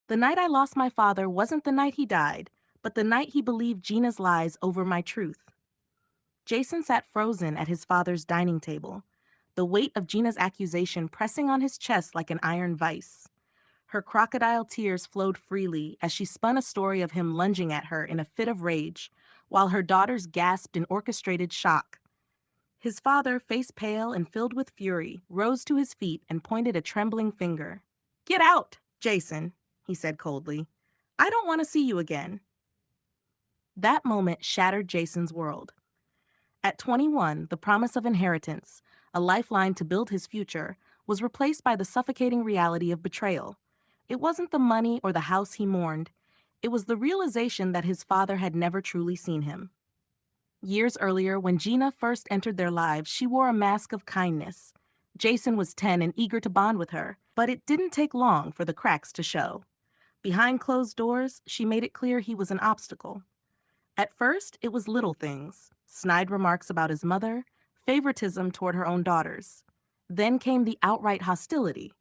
The night I lost my father wasn't the night he died, but the night he believed Gina's lies over my truth. Jason sat frozen at his father's dining table, the weight of Gina's accusation pressing on his chest like an iron vice. Her crocodile tears flowed freely as she spun a story of him lunging at her in a fit of rage, while her daughters gasped in orchestrated shock. His father, face pale and filled with fury, rose to his feet and pointed a trembling finger. "Get out, Jason," he said coldly. "I don't want to see you again." That moment shattered Jason's world. At 21, the promise of inheritance, a lifeline to build his future, was replaced by the suffocating reality of betrayal. It wasn't the money or the house he mourned. It was the realization that his father had never truly seen him. Years earlier, when Gina first entered their lives, she wore a mask of kindness. Jason was 10 and eager to bond with her, but it didn't take long for the cracks to show. Behind closed doors, she made it clear he was an obstacle. At first, it was little things: snide remarks about his mother, favoritism toward her own daughters. Then came the outright hostility.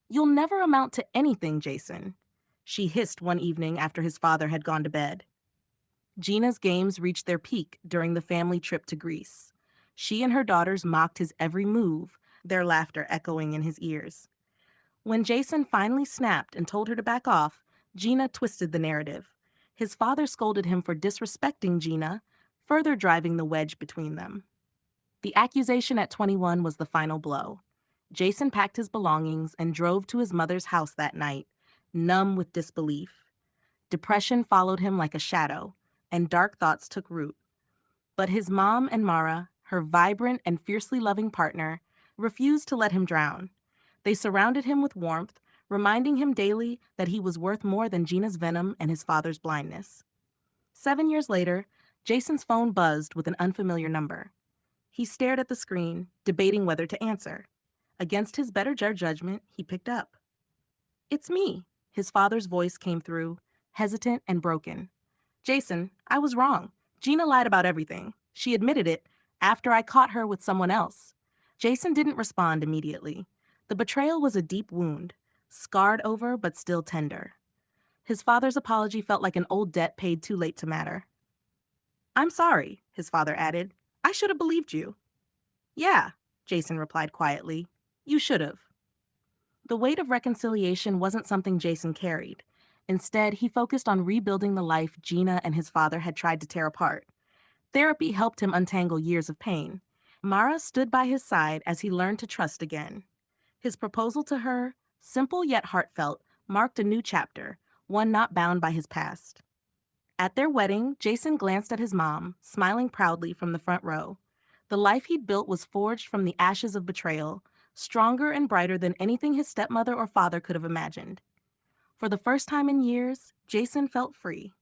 "You'll never amount to anything, Jason," she hissed one evening after his father had gone to bed. Gina's games reached their peak during the family trip to Greece. She and her daughters mocked his every move, their laughter echoing in his ears. When Jason finally snapped and told her to back off, Gina twisted the narrative. His father scolded him for disrespecting Gina, further driving the wedge between them. The accusation at 21 was the final blow. Jason packed his belongings and drove to his mother's house that night, numb with disbelief. Depression followed him like a shadow, and dark thoughts took root. But his mom and Mara, her vibrant and fiercely loving partner, refused to let him drown. They surrounded him with warmth, reminding him daily that he was worth more than Gina's venom and his father's blindness. 7 years later, Jason's phone buzzed with an unfamiliar number. He stared at the screen, debating whether to answer. Against his better judgment, he picked up. "It's me," his father's voice came through, hesitant and broken. "Jason, I was wrong. Gina lied about everything. She admitted it after I caught her with someone else." Jason didn't respond immediately. The betrayal was a deep wound, scarred over but still tender. His father's apology felt like an old debt paid too late to matter. "I'm sorry," his father added. "I should have believed you." "Yeah," Jason replied quietly. "You should have." The weight of reconciliation wasn't something Jason carried. Instead, he focused on rebuilding the life Gina and his father had tried to tear apart. Therapy helped him untangle years of pain. Mara stood by his side as he learned to trust again. His proposal to her, simple yet heartfelt, marked a new chapter, one not bound by his past. At their wedding, Jason glanced at his mom, smiling proudly from the front row. The life he'd built was forged from the ashes of betrayal, stronger and brighter than anything his stepmother or father could have imagined. For the first time in years, Jason felt free.